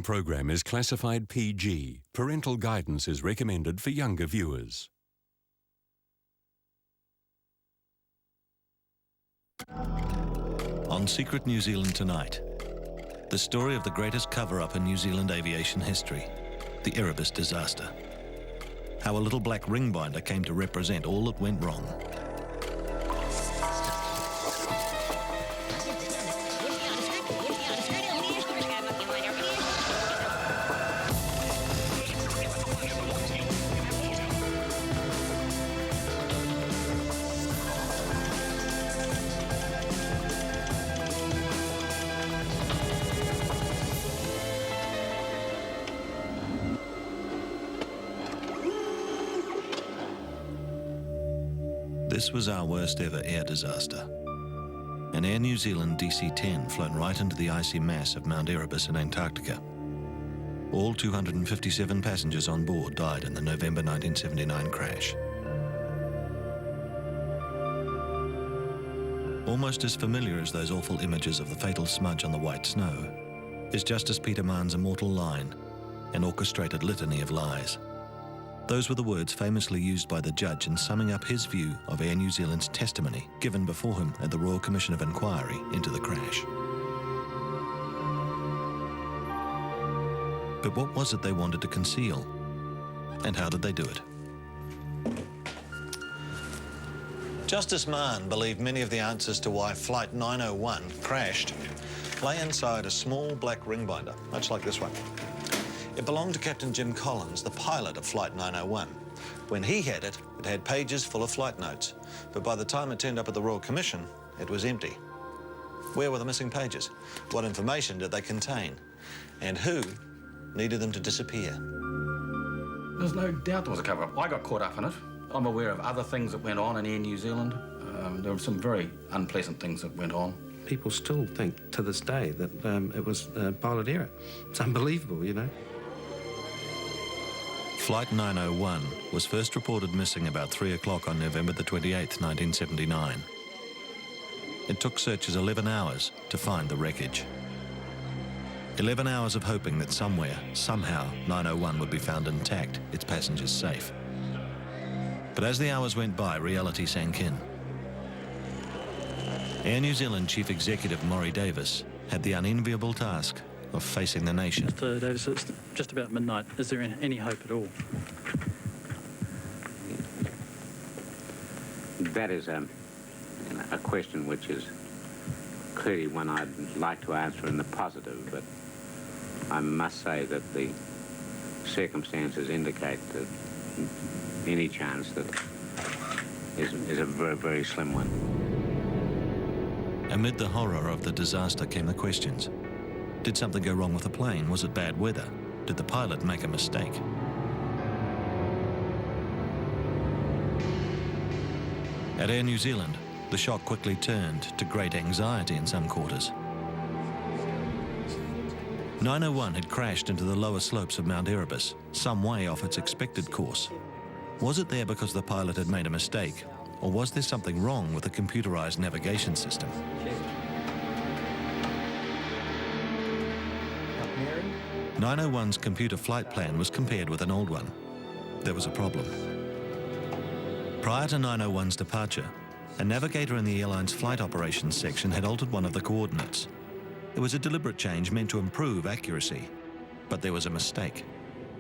program is classified PG. Parental guidance is recommended for younger viewers. On Secret New Zealand tonight, the story of the greatest cover-up in New Zealand aviation history, the Erebus disaster. How a little black ring binder came to represent all that went wrong. This was our worst ever air disaster. An Air New Zealand DC-10 flown right into the icy mass of Mount Erebus in Antarctica. All 257 passengers on board died in the November 1979 crash. Almost as familiar as those awful images of the fatal smudge on the white snow is Justice Peter Mann's immortal line, an orchestrated litany of lies. Those were the words famously used by the judge in summing up his view of Air New Zealand's testimony given before him at the Royal Commission of Inquiry into the crash. But what was it they wanted to conceal? And how did they do it? Justice Mann believed many of the answers to why Flight 901 crashed lay inside a small black ring binder, much like this one. It belonged to Captain Jim Collins, the pilot of Flight 901. When he had it, it had pages full of flight notes. But by the time it turned up at the Royal Commission, it was empty. Where were the missing pages? What information did they contain? And who needed them to disappear? There's no doubt there was a cover-up. I got caught up in it. I'm aware of other things that went on in Air New Zealand. There were some very unpleasant things that went on. People still think to this day that it was pilot error. It's unbelievable, you know. Flight 901 was first reported missing about 3 o'clock on November the 28th, 1979. It took searchers 11 hours to find the wreckage. 11 hours of hoping that somewhere, somehow, 901 would be found intact, its passengers safe. But as the hours went by, reality sank in. Air New Zealand Chief Executive Maury Davis had the unenviable task of facing the nation. Mr. Davis, it's just about midnight. Is there any hope at all? That is a question which is clearly one I'd like to answer in the positive, but I must say that the circumstances indicate that any chance that is a very, very slim one. Amid the horror of the disaster came the questions. Did something go wrong with the plane? Was it bad weather? Did the pilot make a mistake? At Air New Zealand, the shock quickly turned to great anxiety in some quarters. 901 had crashed into the lower slopes of Mount Erebus, some way off its expected course. Was it there because the pilot had made a mistake, or was there something wrong with the computerized navigation system? 901's computer flight plan was compared with an old one. There was a problem. Prior to 901's departure, a navigator in the airline's flight operations section had altered one of the coordinates. It was a deliberate change meant to improve accuracy, but there was a mistake.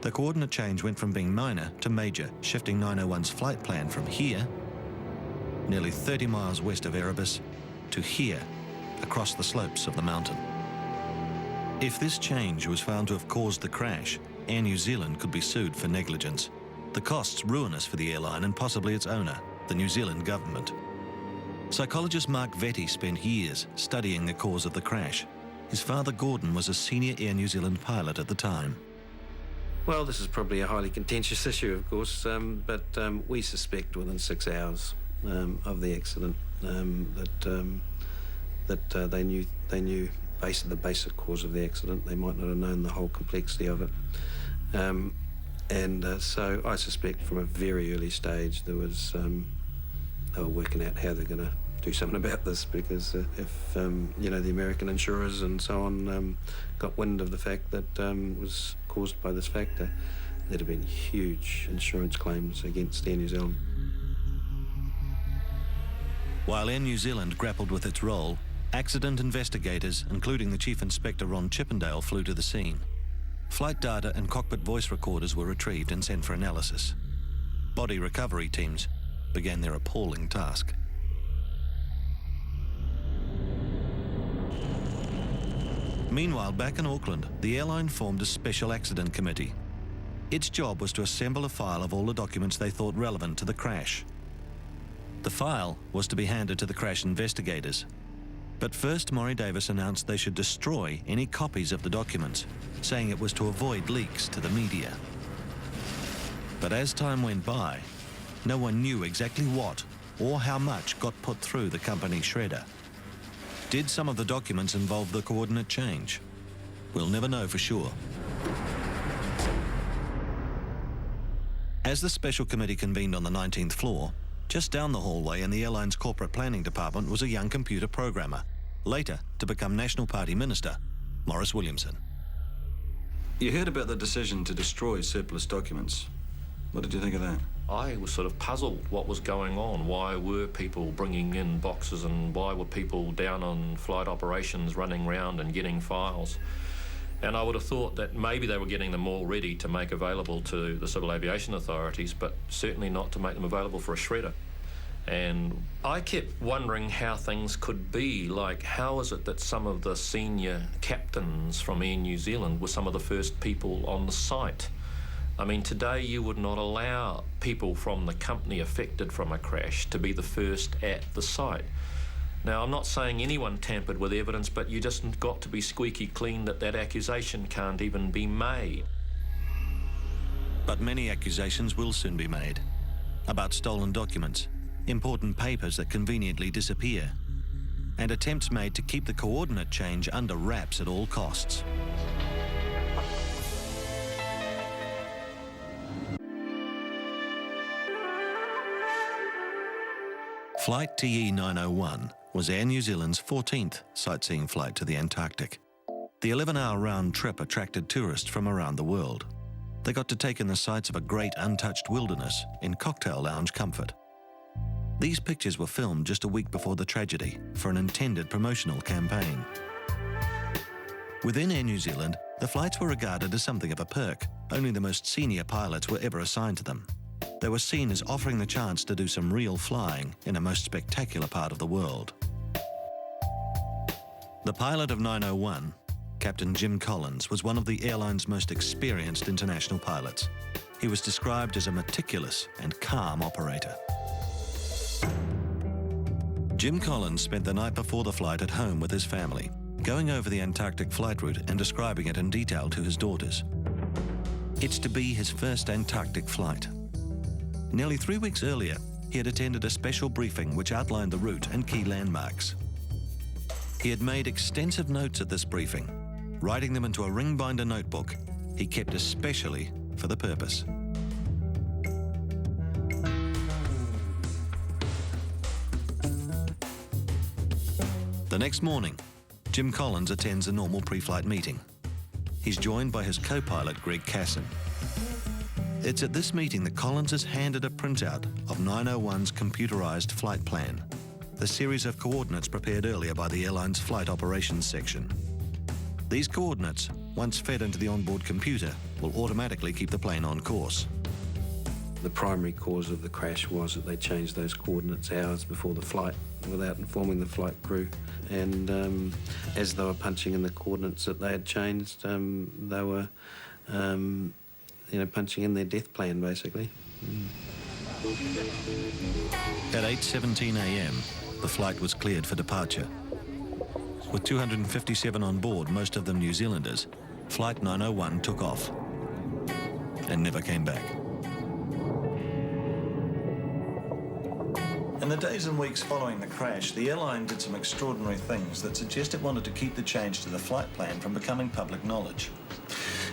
The coordinate change went from being minor to major, shifting 901's flight plan from here, nearly 30 miles west of Erebus, to here, across the slopes of the mountain. If this change was found to have caused the crash, Air New Zealand could be sued for negligence. The costs ruinous for the airline and possibly its owner, the New Zealand government. Psychologist Mark Vetty spent years studying the cause of the crash. His father Gordon was a senior Air New Zealand pilot at the time. Well, this is probably a highly contentious issue, of course, but we suspect within 6 hours of the accident that they knew the basic cause of the accident. They might not have known the whole complexity of it. So I suspect from a very early stage there was they were working out how they're going to do something about this, because if you know, the American insurers and so on got wind of the fact that it was caused by this factor, there'd have been huge insurance claims against Air New Zealand. While Air New Zealand grappled with its role, accident investigators, including the Chief Inspector Ron Chippendale, flew to the scene. Flight data and cockpit voice recorders were retrieved and sent for analysis. Body recovery teams began their appalling task. Meanwhile, back in Auckland, the airline formed a special accident committee. Its job was to assemble a file of all the documents they thought relevant to the crash. The file was to be handed to the crash investigators. But first, Maury Davis announced they should destroy any copies of the documents, saying it was to avoid leaks to the media. But as time went by, no one knew exactly what or how much got put through the company shredder. Did some of the documents involve the coordinate change? We'll never know for sure. As the special committee convened on the 19th floor, just down the hallway in the airline's corporate planning department was a young computer programmer, later to become National Party Minister, Maurice Williamson. You heard about the decision to destroy surplus documents. What did you think of that? I was sort of puzzled what was going on. Why were people bringing in boxes, and why were people down on flight operations running around and getting files? And I would have thought that maybe they were getting them all ready to make available to the civil aviation authorities, but certainly not to make them available for a shredder. And I kept wondering how things could be. Like, how is it that some of the senior captains from Air New Zealand were some of the first people on the site? I mean, today you would not allow people from the company affected from a crash to be the first at the site. Now, I'm not saying anyone tampered with evidence, but you just got to be squeaky clean that that accusation can't even be made. But many accusations will soon be made about stolen documents, important papers that conveniently disappear, and attempts made to keep the coordinate change under wraps at all costs. Flight TE901 was Air New Zealand's 14th sightseeing flight to the Antarctic. The 11-hour round trip attracted tourists from around the world. They got to take in the sights of a great untouched wilderness in cocktail lounge comfort. These pictures were filmed just a week before the tragedy for an intended promotional campaign. Within Air New Zealand, the flights were regarded as something of a perk. Only the most senior pilots were ever assigned to them. They were seen as offering the chance to do some real flying in a most spectacular part of the world. The pilot of 901, Captain Jim Collins, was one of the airline's most experienced international pilots. He was described as a meticulous and calm operator. Jim Collins spent the night before the flight at home with his family, going over the Antarctic flight route and describing it in detail to his daughters. It's to be his first Antarctic flight. Nearly 3 weeks earlier, he had attended a special briefing which outlined the route and key landmarks. He had made extensive notes at this briefing, writing them into a ring binder notebook he kept especially for the purpose. The next morning, Jim Collins attends a normal pre-flight meeting. He's joined by his co-pilot Greg Casson. It's at this meeting that Collins is handed a printout of 901's computerized flight plan, the series of coordinates prepared earlier by the airline's flight operations section. These coordinates, once fed into the onboard computer, will automatically keep the plane on course. The primary cause of the crash was that they changed those coordinates hours before the flight without informing the flight crew. And as they were punching in the coordinates that they had changed, they were punching in their death plan, basically. At 8:17 a.m., the flight was cleared for departure. With 257 on board, most of them New Zealanders, Flight 901 took off and never came back. In the days and weeks following the crash, the airline did some extraordinary things that suggest it wanted to keep the change to the flight plan from becoming public knowledge.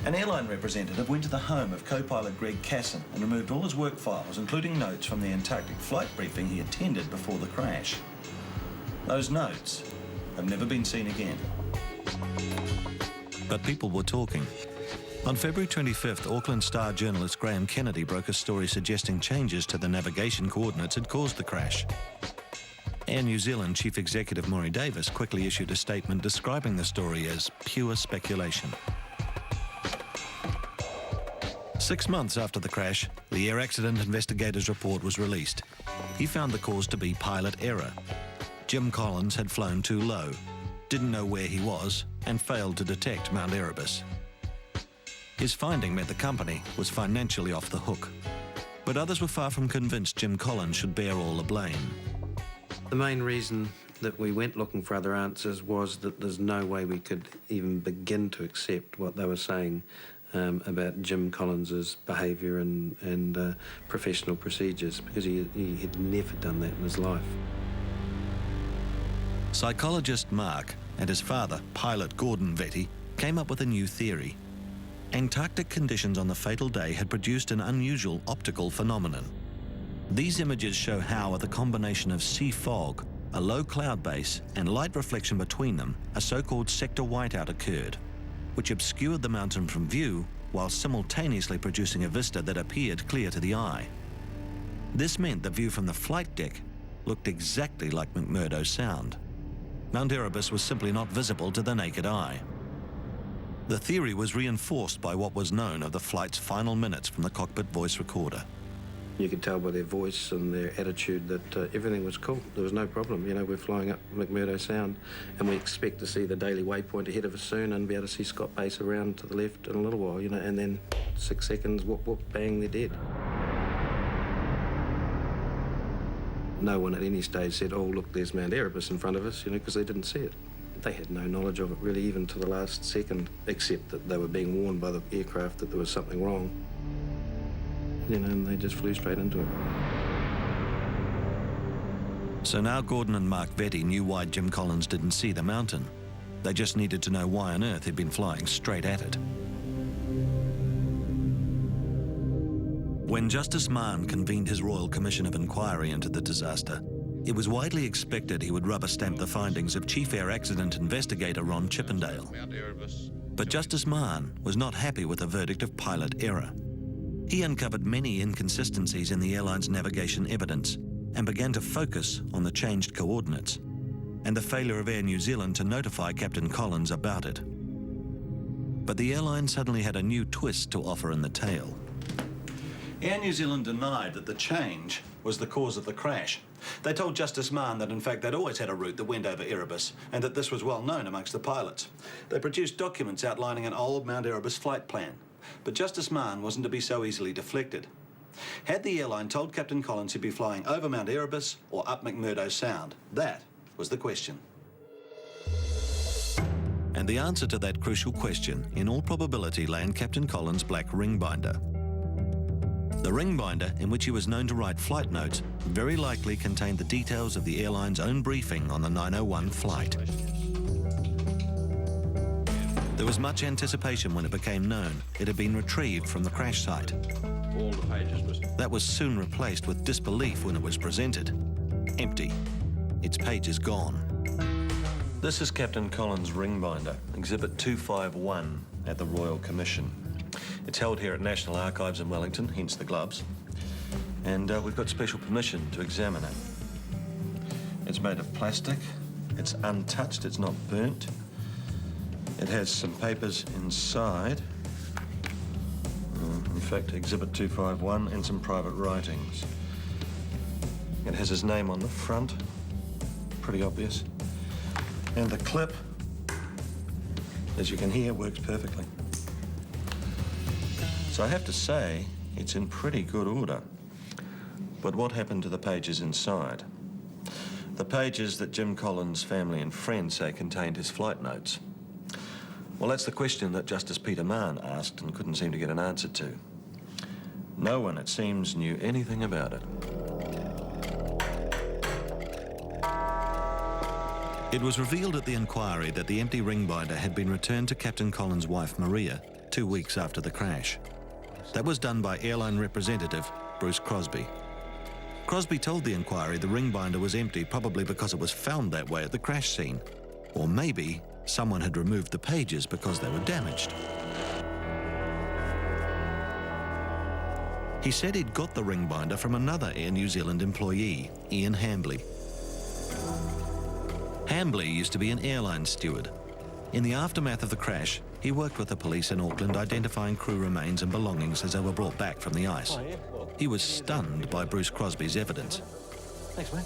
An airline representative went to the home of co-pilot Greg Casson and removed all his work files, including notes from the Antarctic flight briefing he attended before the crash. Those notes have never been seen again. But people were talking. On February 25th, Auckland Star journalist Graham Kennedy broke a story suggesting changes to the navigation coordinates had caused the crash. Air New Zealand Chief Executive Maury Davis quickly issued a statement describing the story as pure speculation. 6 months after the crash, the Air Accident Investigators report was released. He found the cause to be pilot error. Jim Collins had flown too low, didn't know where he was, and failed to detect Mount Erebus. His finding meant the company was financially off the hook. But others were far from convinced Jim Collins should bear all the blame. The main reason that we went looking for other answers was that there's no way we could even begin to accept what they were saying about Jim Collins's behaviour and professional procedures, because he had never done that in his life. Psychologist Mark and his father, pilot Gordon Vetty, came up with a new theory. Antarctic conditions on the fatal day had produced an unusual optical phenomenon. These images show how, with a combination of sea fog, a low cloud base, and light reflection between them, a so-called sector whiteout occurred, which obscured the mountain from view while simultaneously producing a vista that appeared clear to the eye. This meant the view from the flight deck looked exactly like McMurdo Sound. Mount Erebus was simply not visible to the naked eye. The theory was reinforced by what was known of the flight's final minutes from the cockpit voice recorder. You could tell by their voice and their attitude that everything was cool. There was no problem. You know, we're flying up McMurdo Sound and we expect to see the daily waypoint ahead of us soon and be able to see Scott Base around to the left in a little while, you know, and then 6 seconds, whoop, whoop, bang, they're dead. No one at any stage said, oh, look, there's Mount Erebus in front of us, you know, because they didn't see it. They had no knowledge of it really even to the last second, except that they were being warned by the aircraft that there was something wrong. You know, and they just flew straight into it. So now Gordon and Mark Vetty knew why Jim Collins didn't see the mountain. They just needed to know why on earth he'd been flying straight at it. When Justice Mahon convened his Royal Commission of Inquiry into the disaster, it was widely expected he would rubber stamp the findings of Chief Air Accident Investigator Ron Chippendale. But Justice Mahon was not happy with the verdict of pilot error. He uncovered many inconsistencies in the airline's navigation evidence and began to focus on the changed coordinates and the failure of Air New Zealand to notify Captain Collins about it. But the airline suddenly had a new twist to offer in the tale. Air New Zealand denied that the change was the cause of the crash. They told Justice Mahon that in fact they'd always had a route that went over Erebus and that this was well known amongst the pilots. They produced documents outlining an old Mount Erebus flight plan. But Justice Mahon wasn't to be so easily deflected. Had the airline told Captain Collins he'd be flying over Mount Erebus or up McMurdo Sound? That was the question. And the answer to that crucial question, in all probability, lay in Captain Collins' black ring binder. The ring binder, in which he was known to write flight notes, very likely contained the details of the airline's own briefing on the 901 flight. There was much anticipation when it became known it had been retrieved from the crash site. That was soon replaced with disbelief when it was presented. Empty. Its pages gone. This is Captain Collins' ring binder, Exhibit 251 at the Royal Commission. It's held here at National Archives in Wellington, hence the gloves. And we've got special permission to examine it. It's made of plastic. It's untouched. It's not burnt. It has some papers inside. In fact, Exhibit 251 and some private writings. It has his name on the front. Pretty obvious. And the clip, as you can hear, works perfectly. So I have to say, it's in pretty good order. But what happened to the pages inside? The pages that Jim Collins' family and friends say contained his flight notes. Well, that's the question that Justice Peter Mahon asked and couldn't seem to get an answer to. No one, it seems, knew anything about it. It was revealed at the inquiry that the empty ring binder had been returned to Captain Collins' wife, Maria, 2 weeks after the crash. That was done by airline representative Bruce Crosby. Crosby told the inquiry the ring binder was empty probably because it was found that way at the crash scene. Or maybe someone had removed the pages because they were damaged. He said he'd got the ring binder from another Air New Zealand employee, Ian Hambley. Hambley used to be an airline steward. In the aftermath of the crash, he worked with the police in Auckland identifying crew remains and belongings as they were brought back from the ice. He was stunned by Bruce Crosby's evidence. Thanks, mate.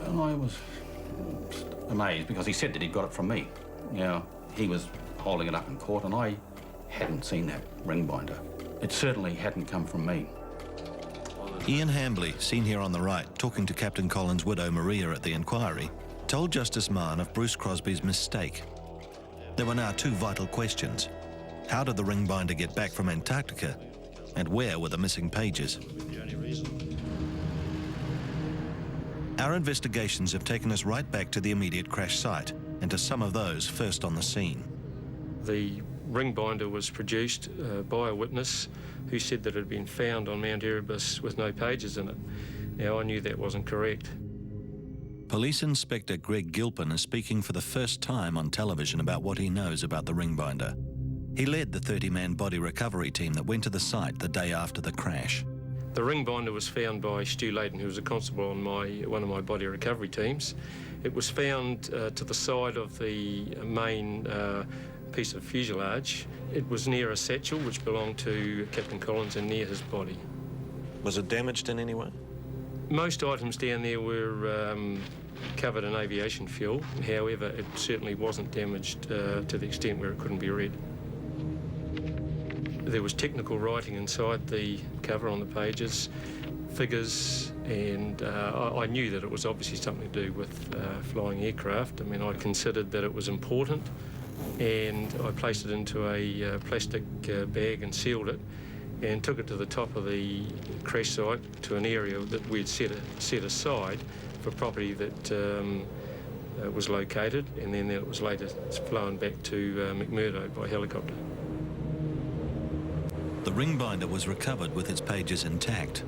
And I was amazed because he said that he'd got it from me. Now, he was holding it up in court and I hadn't seen that ring binder. It certainly hadn't come from me. Ian Hambley, seen here on the right, talking to Captain Collins' widow Maria at the inquiry, told Justice Mann of Bruce Crosby's mistake. There were now two vital questions. How did the ring binder get back from Antarctica? And where were the missing pages? Our investigations have taken us right back to the immediate crash site and to some of those first on the scene. The ring binder was produced by a witness who said that it had been found on Mount Erebus with no pages in it. Now, I knew that wasn't correct. Police Inspector Greg Gilpin is speaking for the first time on television about what he knows about the ring binder. He led the 30-man body recovery team that went to the site the day after the crash. The ring binder was found by Stu Layton, who was a constable on one of my body recovery teams. It was found to the side of the main piece of fuselage. It was near a satchel which belonged to Captain Collins and near his body. Was it damaged in any way? Most items down there were covered in aviation fuel. However, it certainly wasn't damaged to the extent where it couldn't be read. There was technical writing inside the cover on the pages, figures, and I knew that it was obviously something to do with flying aircraft. I mean, I considered that it was important, and I placed it into a plastic bag and sealed it, and took it to the top of the crash site to an area that we'd set aside for property that was located, and then it was later flown back to McMurdo by helicopter. The ring binder was recovered with its pages intact,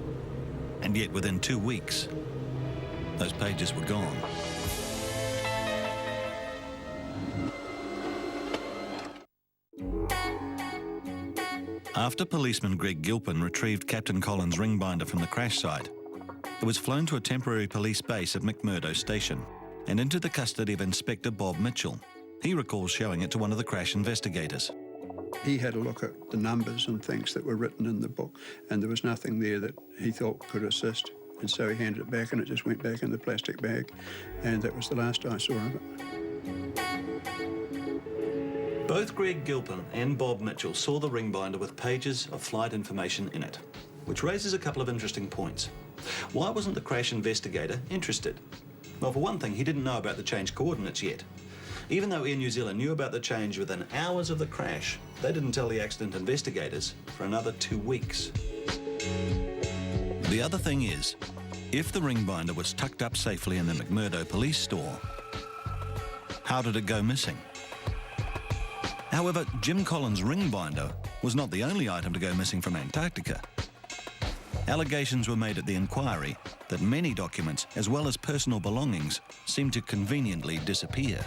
and yet within 2 weeks, those pages were gone. After policeman Greg Gilpin retrieved Captain Collins' ring binder from the crash site, it was flown to a temporary police base at McMurdo Station and into the custody of Inspector Bob Mitchell. He recalls showing it to one of the crash investigators. He had a look at the numbers and things that were written in the book, and there was nothing there that he thought could assist. And so he handed it back, and it just went back in the plastic bag, and that was the last I saw of it. Both Greg Gilpin and Bob Mitchell saw the ring binder with pages of flight information in it, which raises a couple of interesting points. Why wasn't the crash investigator interested? Well, for one thing, he didn't know about the changed coordinates yet. Even though Air New Zealand knew about the change within hours of the crash, they didn't tell the accident investigators for another 2 weeks. The other thing is, if the ring binder was tucked up safely in the McMurdo police store, how did it go missing? However, Jim Collins' ring binder was not the only item to go missing from Antarctica. Allegations were made at the inquiry that many documents, as well as personal belongings, seemed to conveniently disappear.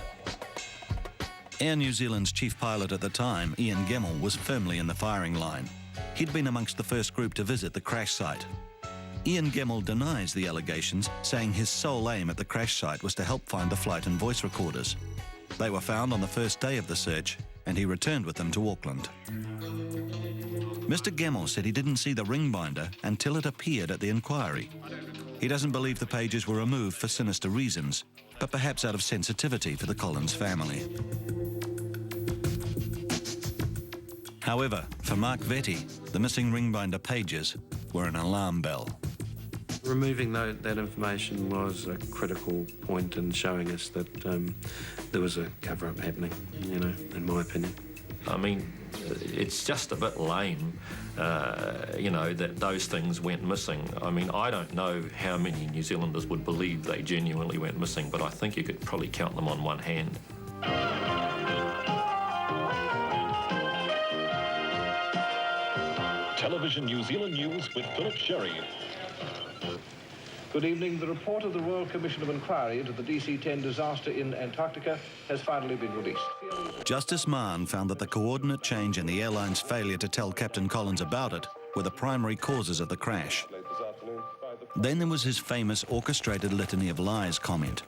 Air New Zealand's chief pilot at the time, Ian Gemmell, was firmly in the firing line. He'd been amongst the first group to visit the crash site. Ian Gemmell denies the allegations, saying his sole aim at the crash site was to help find the flight and voice recorders. They were found on the first day of the search, and he returned with them to Auckland. Mr. Gemmell said he didn't see the ring binder until it appeared at the inquiry. He doesn't believe the pages were removed for sinister reasons, but perhaps out of sensitivity for the Collins family. However, for Mark Vetty, the missing ring binder pages were an alarm bell. Removing that information was a critical point in showing us that there was a cover-up happening, you know, in my opinion. I mean, it's just a bit lame, you know, that those things went missing. I mean, I don't know how many New Zealanders would believe they genuinely went missing, but I think you could probably count them on one hand. Television New Zealand News with Philip Sherry. Good evening. The report of the Royal Commission of Inquiry into the DC-10 disaster in Antarctica has finally been released. Justice Mahon found that the coordinate change and the airline's failure to tell Captain Collins about it were the primary causes of the crash. Then there was his famous orchestrated litany of lies comment.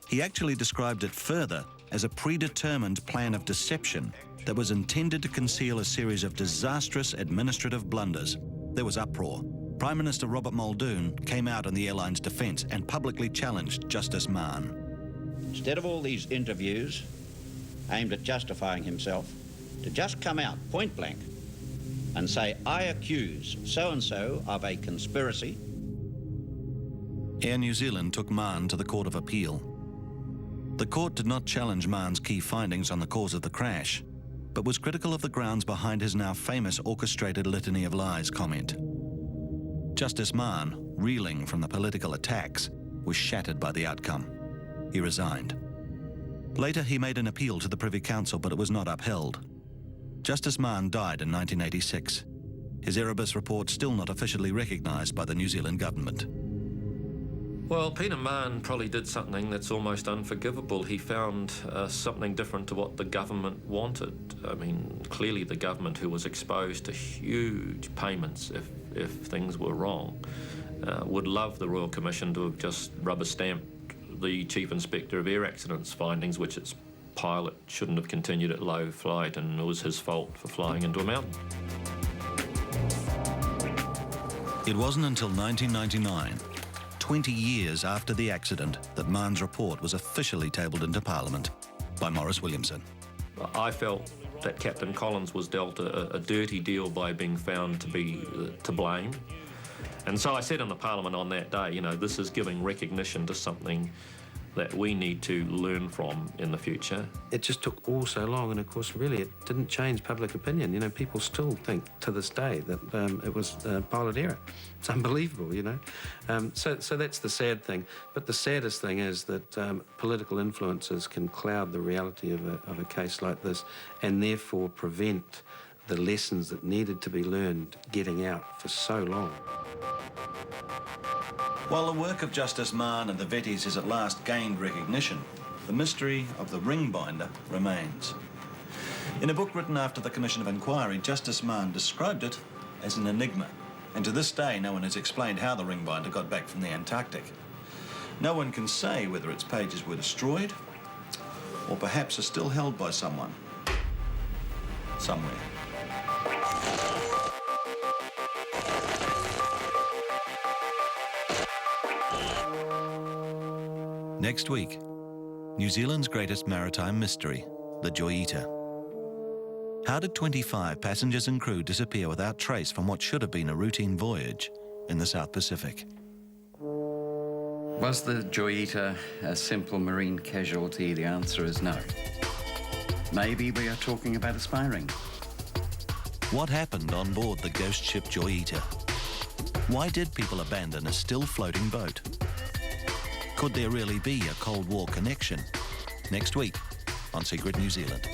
He actually described it further as a predetermined plan of deception that was intended to conceal a series of disastrous administrative blunders. There was uproar. Prime Minister Robert Muldoon came out in the airline's defence and publicly challenged Justice Mahon. Instead of all these interviews aimed at justifying himself, to just come out point blank and say, I accuse so-and-so of a conspiracy. Air New Zealand took Mahon to the Court of Appeal. The court did not challenge Mahon's key findings on the cause of the crash, but was critical of the grounds behind his now famous orchestrated litany of lies comment. Justice Mahon, reeling from the political attacks, was shattered by the outcome. He resigned. Later, he made an appeal to the Privy Council, but it was not upheld. Justice Mahon died in 1986. His Erebus report still not officially recognised by the New Zealand government. Well, Peter Mahon probably did something that's almost unforgivable. He found something different to what the government wanted. I mean, clearly the government, who was exposed to huge payments if things were wrong, would love the Royal Commission to have just rubber-stamped the Chief Inspector of Air Accidents findings, which its pilot shouldn't have continued at low flight and it was his fault for flying into a mountain. It wasn't until 1999, 20 years after the accident, that Mahon's report was officially tabled into Parliament by Maurice Williamson. I felt that Captain Collins was dealt a dirty deal by being found to be to blame. And so I said in the Parliament on that day, you know, this is giving recognition to something that we need to learn from in the future. It just took all so long, and of course, really, it didn't change public opinion. You know, people still think to this day that it was pilot error. It's unbelievable, you know. So that's the sad thing. But the saddest thing is that political influences can cloud the reality of a case like this, and therefore prevent the lessons that needed to be learned getting out for so long. While the work of Justice Mahon and the Vetties has at last gained recognition, the mystery of the ring binder remains. In a book written after the Commission of Inquiry, Justice Mahon described it as an enigma, and to this day no one has explained how the ring binder got back from the Antarctic. No one can say whether its pages were destroyed or perhaps are still held by someone, somewhere. Next week, New Zealand's greatest maritime mystery, the Joy Eater. How did 25 passengers and crew disappear without trace from what should have been a routine voyage in the South Pacific? Was the Joy Eater a simple marine casualty? The answer is no. Maybe we are talking about a spy ring. What happened on board the ghost ship Joy Eater? Why did people abandon a still floating boat? Could there really be a Cold War connection? Next week on Secret New Zealand.